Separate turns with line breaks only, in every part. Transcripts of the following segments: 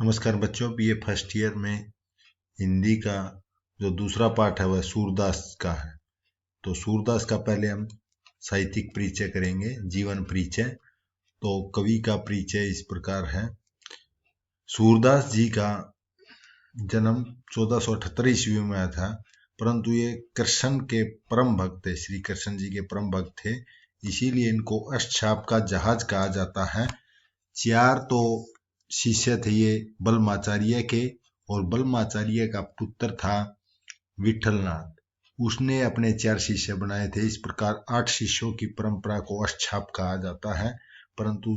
नमस्कार बच्चों, BA first year में हिंदी का जो दूसरा पार्ट है वह सूरदास का है। तो सूरदास का पहले हम साहित्यिक परिचय करेंगे, जीवन परिचय। तो कवि का परिचय इस प्रकार है। सूरदास जी का जन्म 1478 ईस्वी में था, परंतु ये कृष्ण के परम भक्त थे, श्री कृष्ण जी के परम भक्त थे, इसीलिए इनको अष्टछाप का जहाज कहा जाता है। 4 तो शिष्य थे ये बलमाचार्य के, और बलमाचार्य का पुत्र था विठलनाथ। उसने अपने 4 शिष्य बनाए थे। इस प्रकार 8 शिष्यों की परंपरा को अष्टछाप कहा जाता है, परंतु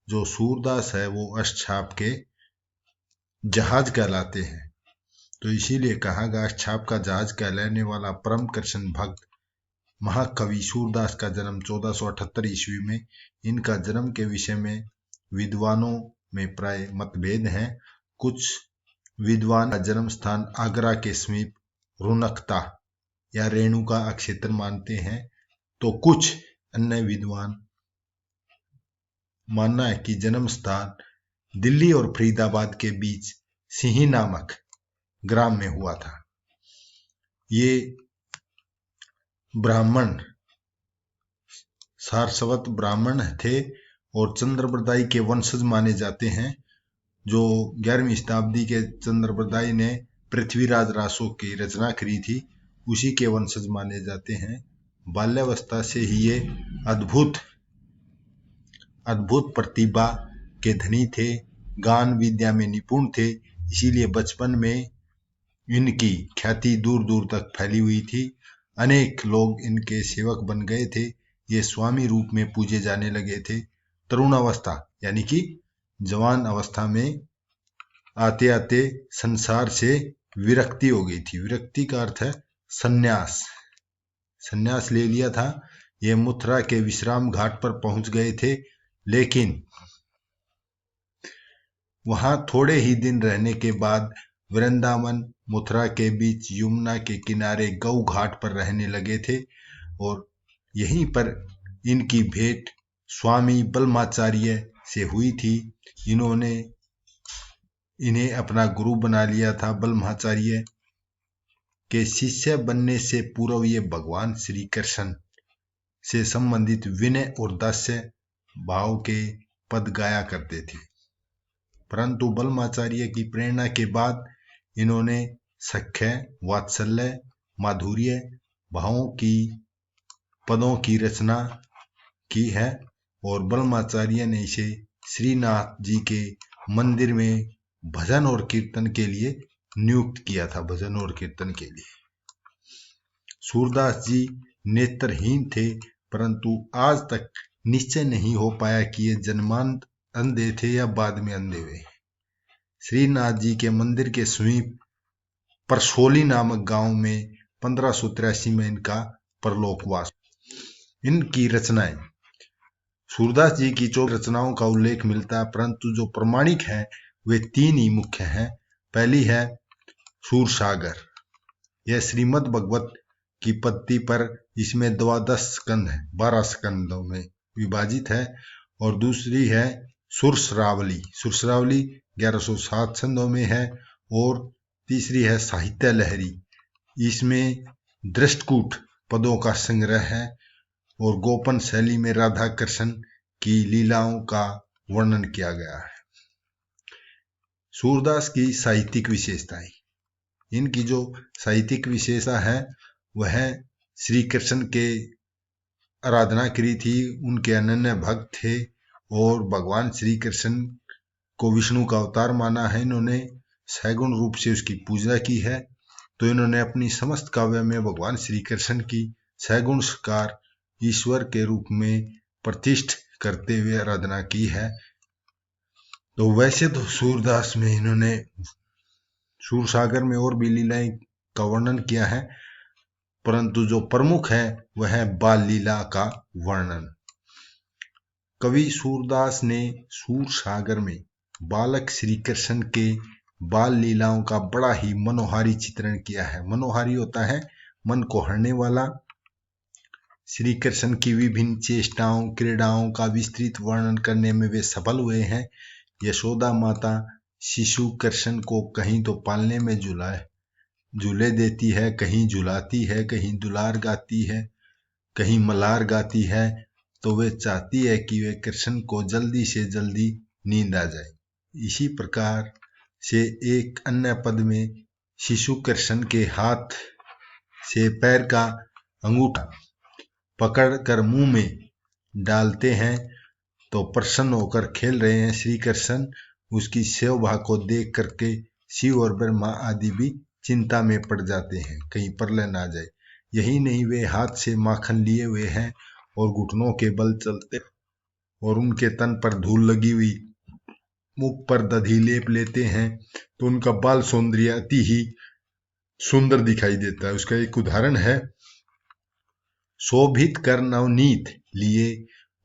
जो सूरदास है वो अष्टछाप के जहाज कहलाते हैं। तो इसीलिए कहा गया अष्टछाप का जहाज कहलाने वाला परम कृष्ण भक्त महाकवि सूरदास का जन्म 1478 ईस्वी में। इनका जन्म के विषय में विद्वानों में प्राय मतभेद हैं। कुछ विद्वान का जन्म स्थान आगरा के समीप रुनकता या रेणुका क्षेत्र मानते हैं, तो कुछ अन्य विद्वान मानना है कि जन्म स्थान दिल्ली और फरीदाबाद के बीच सिंही नामक ग्राम में हुआ था। ये ब्राह्मण सारस्वत ब्राह्मण थे और चंद्रप्रदायी के वंशज माने जाते हैं। जो 11वीं शताब्दी के चंद्रप्रदायी ने पृथ्वीराज रासो की रचना करी थी, उसी के वंशज माने जाते हैं। बाल्यावस्था से ही ये अद्भुत प्रतिभा के धनी थे, गान विद्या में निपुण थे, इसीलिए बचपन में इनकी ख्याति दूर दूर तक फैली हुई थी। अनेक लोग इनके सेवक बन गए थे। ये स्वामी रूप में पूजे जाने लगे थे। तरुणावस्था यानी कि जवान अवस्था में आते आते संसार से विरक्ति हो गई थी। विरक्ति का अर्थ है संन्यास। संन्यास ले लिया था। ये मथुरा के विश्राम घाट पर पहुंच गए थे, लेकिन वहां थोड़े ही दिन रहने के बाद वृंदावन मथुरा के बीच यमुना के किनारे गौ घाट पर रहने लगे थे, और यहीं पर इनकी भेंट स्वामी बलमाचार्य से हुई थी। इन्होंने इन्हें अपना गुरु बना लिया था। बलमाचार्य के शिष्य बनने से पूर्व ये भगवान श्री कृष्ण से संबंधित विनय और दास्य भाव के पद गाया करते थे, परंतु बलमाचार्य की प्रेरणा के बाद इन्होंने सख्य, वात्सल्य, माधुर्य भावों की पदों की रचना की है, और बलमाचार्य ने इसे श्रीनाथ जी के मंदिर में भजन और कीर्तन के लिए नियुक्त किया था। भजन और कीर्तन के लिए सूरदास जी नेत्रहीन थे, परंतु आज तक निश्चय नहीं हो पाया कि ये जन्मांत अंधे थे या बाद में अंधे हुए। श्रीनाथ जी के मंदिर के समीप परसोली नामक गांव में 1583 में इनका परलोकवास। इनकी रचनाएं, सूरदास जी की 4 रचनाओं का उल्लेख मिलता है, परंतु जो प्रमाणिक हैं वे 3 ही मुख्य हैं। पहली है सूरसागर। यह श्रीमद् भगवत की पत्ती पर, इसमें 12 स्कंद है, 12 स्कंदों में विभाजित है। और दूसरी है सुरसरावली। सुरसरावली 1107 छंदों में है। और तीसरी है साहित्य लहरी। इसमें दृष्टकूट पदों का संग्रह है, और गोपन शैली में राधा कृष्ण की लीलाओं का वर्णन किया गया है। सूरदास की साहित्यिक विशेषताएं। इनकी जो साहित्यिक विशेषता है वह श्री कृष्ण के आराधना करी थी, उनके अनन्य भक्त थे, और भगवान श्री कृष्ण को विष्णु का अवतार माना है। इन्होंने सैगुण रूप से उसकी पूजा की है। तो इन्होंने अपनी समस्त काव्य में भगवान श्री कृष्ण की सैगुण साकार ईश्वर के रूप में प्रतिष्ठ करते हुए आराधना की है। तो वैसे तो सूरदास में इन्होंने सूरसागर में और भी लीलाएं का वर्णन किया है, परंतु जो प्रमुख है वह है बाल लीला का वर्णन। कवि सूरदास ने सूरसागर में बालक श्री कृष्ण के बाल लीलाओं का बड़ा ही मनोहारी चित्रण किया है। मनोहारी होता है मन को हरने वाला। श्री कृष्ण की विभिन्न चेष्टाओं, क्रीड़ाओं का विस्तृत वर्णन करने में वे सफल हुए हैं। यशोदा माता शिशु कृष्ण को कहीं तो पालने में झूले देती है, कहीं झुलाती है, कहीं दुलार गाती है, कहीं मलार गाती है। तो वे चाहती है कि वे कृष्ण को जल्दी से जल्दी नींद आ जाए। इसी प्रकार से एक अन्य पद में शिशु कृष्ण के हाथ से पैर का अंगूठा पकड़कर मुंह में डालते हैं तो प्रसन्न होकर खेल रहे हैं श्री कृष्ण। उसकी शोभा को देख करके शिव और ब्रह्मा आदि भी चिंता में पड़ जाते हैं, कहीं प्रलय ना जाए। यही नहीं, वे हाथ से माखन लिए हुए हैं और घुटनों के बल चलते और उनके तन पर धूल लगी हुई, मुख पर दधी लेप लेते हैं तो उनका बाल सौंदर्य अति ही सुंदर दिखाई देता है। उसका एक उदाहरण है, शोभित कर नवनीत लिए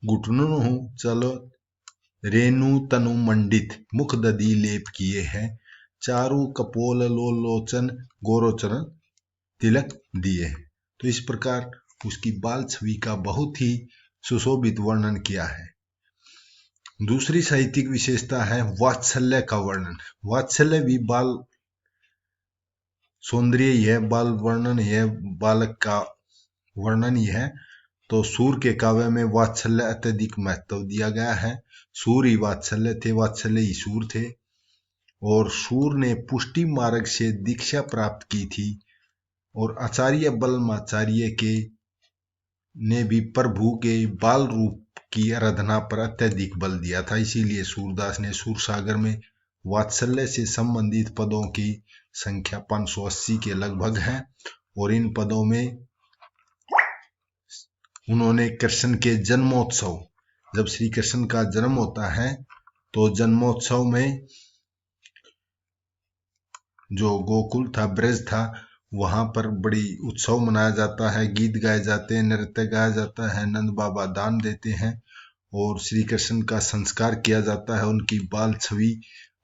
घुटनों चलो रेणु तनु मंडित, मुख दधी लेप किए हैं, चारु कपोल लोलोचन गोरोचरण तिलक दिए। तो इस प्रकार उसकी बाल छवि का बहुत ही सुशोभित वर्णन किया है। दूसरी साहित्यिक विशेषता है वात्सल्य का वर्णन। वात्सल्य भी बाल सौंदर्य ही है, बाल वर्णन ही है, बालक का वर्णन ही है। तो सूर के काव्य में वात्सल्य अत्यधिक महत्व दिया गया है। सूर ही वात्सल्य थे, वात्सल्य ही सूर थे। और सूर ने पुष्टि मार्ग से दीक्षा प्राप्त की थी और आचार्य बलमाचार्य के ने भी प्रभु के बाल रूप की आराधना पर अत्यधिक बल दिया था। इसीलिए सूरदास ने सूरसागर में वात्सल्य से संबंधित पदों की संख्या 580 के लगभग है। और इन पदों में उन्होंने कृष्ण के जन्मोत्सव, जब श्री कृष्ण का जन्म होता है तो जन्मोत्सव में जो गोकुल था, ब्रज था, वहां पर बड़ी उत्सव मनाया जाता है, गीत गाए जाते हैं, नृत्य गाया जाता है, नंद बाबा दान देते हैं और श्री कृष्ण का संस्कार किया जाता है। उनकी बाल छवि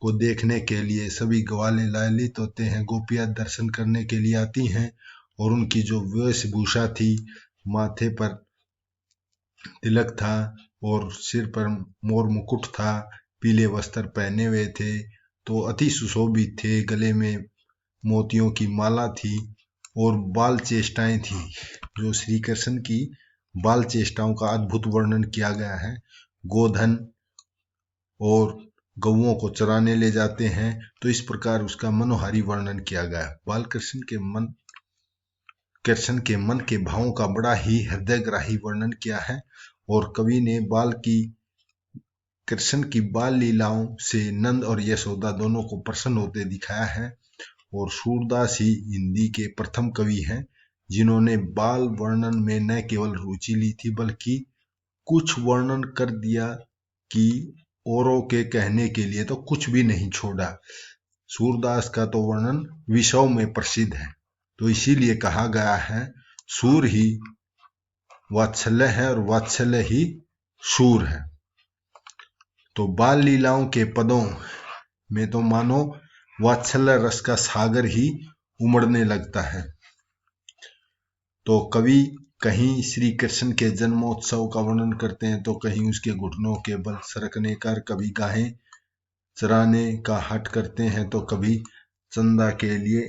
को देखने के लिए सभी ग्वाले लालित होते हैं, गोपियां दर्शन करने के लिए आती हैं और उनकी जो वेशभूषा थी, माथे पर तिलक था और सिर पर मोर मुकुट था, पीले वस्त्र पहने हुए थे तो अति सुशोभित थे, गले में मोतियों की माला थी और बाल चेष्टाएं थी। जो श्री कृष्ण की बाल चेष्टाओं का अद्भुत वर्णन किया गया है। गोधन और गौओं को चराने ले जाते हैं, तो इस प्रकार उसका मनोहारी वर्णन किया गया है। बाल कृष्ण के मन के भावों का बड़ा ही हृदयग्राही वर्णन किया है और कवि ने कृष्ण की बाल लीलाओं से नंद और यशोदा दोनों को प्रसन्न होते दिखाया है। और सूरदास ही हिंदी के प्रथम कवि हैं जिन्होंने बाल वर्णन में न केवल रुचि ली थी बल्कि कुछ वर्णन कर दिया कि औरों के कहने के लिए तो कुछ भी नहीं छोड़ा। सूरदास का तो वर्णन विश्व में प्रसिद्ध है। तो इसीलिए कहा गया है, सूर ही वात्सल्य है और वात्सल्य ही सूर है। तो बाल लीलाओं के पदों में तो मानो वात्सल्य रस का सागर ही उमड़ने लगता है। तो कवि कहीं श्री कृष्ण के जन्मोत्सव का वर्णन करते हैं तो कहीं उसके घुटनों के बल सरकने का, कभी गाहें चराने का हट करते हैं तो कभी चंदा के लिए।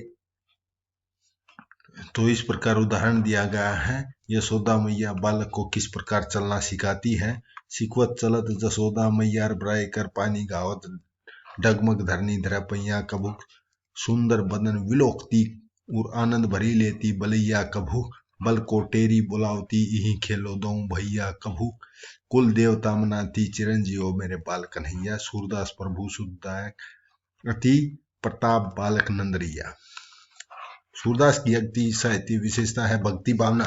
तो इस प्रकार उदाहरण दिया गया है। यशोदा मैया बालक को किस प्रकार चलना सिखाती है। सिखवत चलत जसोदा मैयार ब्राय कर पानी गावत, डगमग धरनी धरा पैया कभू, सुंदर बदन विलोकती और आनंद भरी लेती बलैया कभू, बल को टेरी बुलावती यही खेलो दो भैया कभू, कुल देवता मनाती चिरंजीव मेरे बाल कन्हैया। सूरदास प्रभु सुखदायक अति प्रताप बालक नंदरिया। सूरदास की अगली साहित्य विशेषता है भक्ति भावना।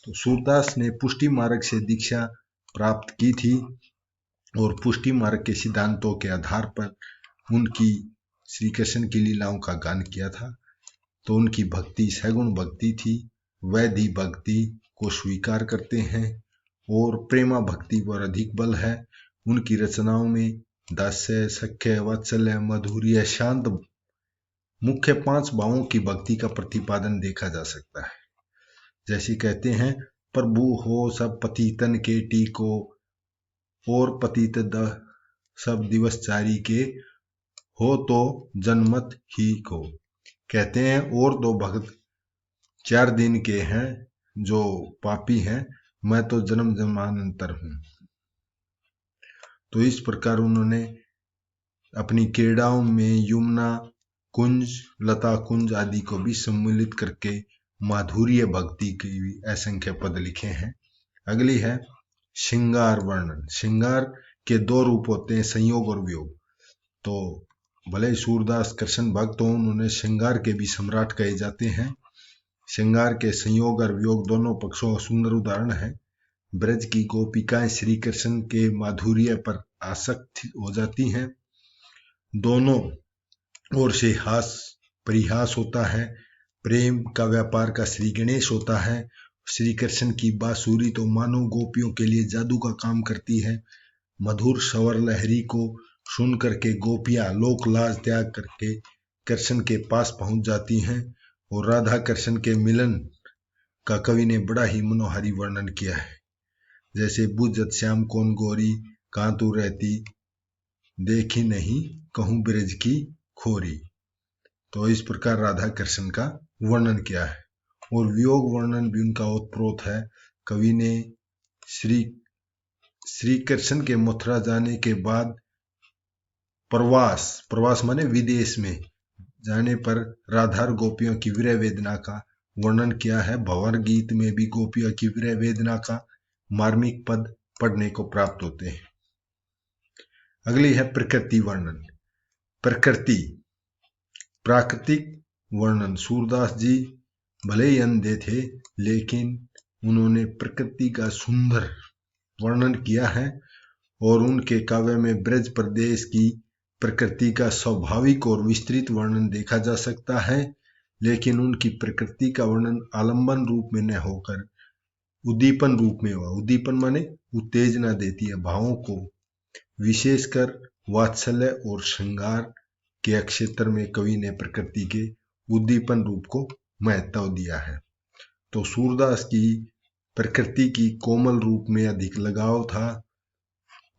तो सूरदास ने पुष्टि मार्ग से दीक्षा प्राप्त की थी और पुष्टि मार्ग के सिद्धांतों के आधार पर उनकी श्री कृष्ण की लीलाओं का गान किया था। तो उनकी भक्ति सगुण भक्ति थी, वैधि भक्ति को स्वीकार करते हैं और प्रेमा भक्ति पर अधिक बल है। उनकी रचनाओं में दास्य, सख्य, वात्सल्य, माधुर्य, शांत मुख्य 5 भावों की भक्ति का प्रतिपादन देखा जा सकता है। जैसे कहते हैं, प्रभु हो सब पतितन के टीको और पतित सब दिवस चारी के, हो तो जनमत ही को। कहते हैं और दो भक्त 4 दिन के हैं जो पापी हैं, मैं तो जन्म जन्मांतर हूं। तो इस प्रकार उन्होंने अपनी क्रीड़ाओं में यमुना कुंज, लता कुंज आदि को भी सम्मिलित करके माधुर्य भक्ति की भी असंख्य पद लिखे हैं। अगली है श्रृंगार वर्णन। श्रृंगार के 2 रूप होते हैं, संयोग और वियोग। तो भले सूरदास कृष्ण भक्त हों, उन्होंने श्रृंगार के भी सम्राट कहे जाते हैं। श्रृंगार के संयोग और वियोग दोनों पक्षों का सुंदर उदाहरण है। ब्रज की गोपिकाएं श्री कृष्ण के माधुर्य पर आसक्त हो जाती हैं। दोनों ओर से हास परिहास होता है। प्रेम का व्यापार का श्री गणेश होता है। श्री कृष्ण की बांसुरी तो मानो गोपियों के लिए जादू का काम करती है। मधुर स्वर लहरी को सुन करके गोपियां लोक लाज त्याग करके कृष्ण के पास पहुंच जाती हैं। और राधा कृष्ण के मिलन का कवि ने बड़ा ही मनोहारी वर्णन किया है। जैसे बुझत श्याम कौन गोरी, कहाँ तू रहती, देखी नहीं कहूं ब्रज की खोरी। तो इस प्रकार राधा कृष्ण का वर्णन किया है। और वियोग वर्णन भी उनका ओतप्रोत है। कवि ने श्री कृष्ण के मथुरा जाने के बाद प्रवास माने विदेश में जाने पर राधा और गोपियों की विरह वेदना का वर्णन किया है। भंवर गीत में भी गोपियों की विरह वेदना का मार्मिक पद पढ़ने को प्राप्त होते हैं। अगली है प्रकृति वर्णन। प्रकृति प्राकृतिक वर्णन। सूरदास जी भले ही अंधे थे, लेकिन उन्होंने प्रकृति का सुंदर वर्णन किया है। और उनके काव्य में ब्रज प्रदेश की प्रकृति का स्वाभाविक और विस्तृत वर्णन देखा जा सकता है। लेकिन उनकी प्रकृति का वर्णन आलंबन रूप में न होकर उद्दीपन रूप में हुआ। उद्दीपन माने उत्तेजना देती है भावों को। विशेषकर वात्सल्य और श्रृंगार के क्षेत्र में कवि ने प्रकृति के उद्दीपन रूप को महत्व दिया है। तो सूरदास की प्रकृति की कोमल रूप में अधिक लगाव था,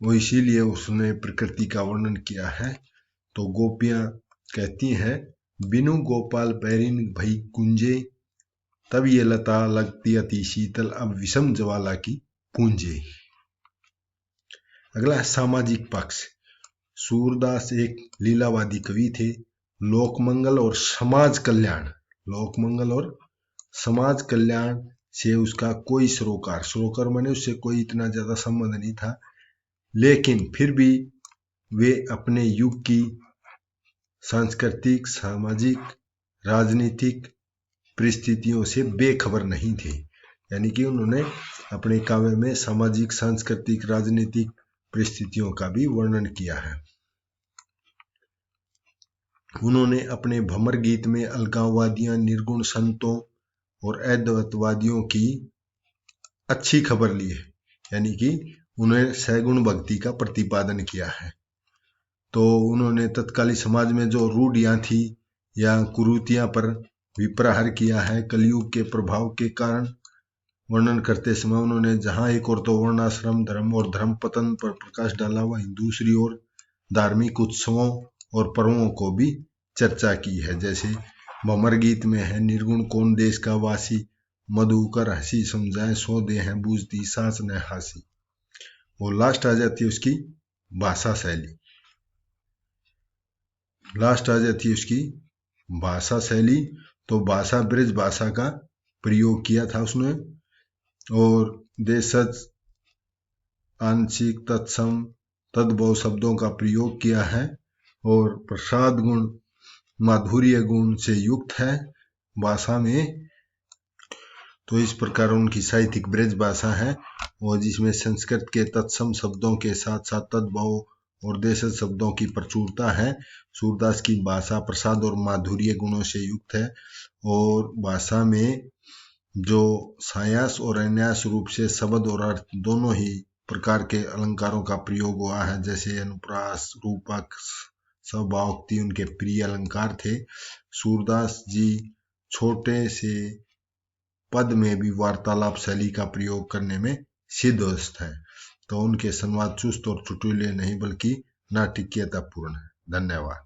वो इसीलिए उसने प्रकृति का वर्णन किया है। तो गोपियां कहती हैं, बिनु गोपाल पैरिन भई कुंजे, तब ये लता लगती अति शीतल, अब विषम ज्वाला की पूंजे। अगला है सामाजिक पक्ष। सूरदास एक लीलावादी कवि थे। लोकमंगल और समाज कल्याण से उसका कोई सरोकार माने उससे कोई इतना ज्यादा संबंध नहीं था। लेकिन फिर भी वे अपने युग की सांस्कृतिक, सामाजिक, राजनीतिक परिस्थितियों से बेखबर नहीं थे। यानी कि उन्होंने अपने काव्य में सामाजिक, सांस्कृतिक, राजनीतिक परिस्थितियों का भी वर्णन किया है। उन्होंने अपने भंवर गीत में अलगाववादियों, निर्गुण संतों और अद्वैतवादियों की अच्छी खबर ली है। यानी कि उन्हें सगुण भक्ति का प्रतिपादन किया है। तो उन्होंने तत्कालीन समाज में जो रूढ़ियां थी या कुरीतियां पर भी प्रहार किया है। कलयुग के प्रभाव के कारण वर्णन करते समय उन्होंने जहां एक ओर तो वर्णाश्रम धर्म और धर्म पतन पर प्रकाश डाला, वहीं दूसरी ओर धार्मिक उत्सवों और पर्वों को भी चर्चा की है। जैसे भंवर गीत में है, निर्गुण कौन देश का वासी, मधुकर हंसी समझाए सो दे हैं बूझती सांस न हासी। वो लास्ट आ जाती है उसकी भाषा शैली। तो भाषा ब्रज भाषा का प्रयोग किया था उसने। और देशज, आंशिक, तत्सम, तद्भव शब्दों का प्रयोग किया है। और प्रसाद गुण, माधुर्य गुण से युक्त है भाषा में। तो इस प्रकार उनकी साहित्यिक ब्रज भाषा है, और जिसमें संस्कृत के तत्सम शब्दों के साथ साथ तद्भव और देशज शब्दों की प्रचुरता है। सूरदास की भाषा प्रसाद और माधुर्य गुणों से युक्त है। और भाषा में जो सायास और अन्यास रूप से शब्द और अर्थ दोनों ही प्रकार के अलंकारों का प्रयोग हुआ है। जैसे अनुप्रास, रूपक, स्वभावोक्ति उनके प्रिय अलंकार थे। सूरदास जी छोटे से पद में भी वार्तालाप शैली का प्रयोग करने में सिद्धहस्त है। तो उनके संवाद चुस्त और चुटकुले नहीं बल्कि नाटकीयतापूर्ण है। धन्यवाद।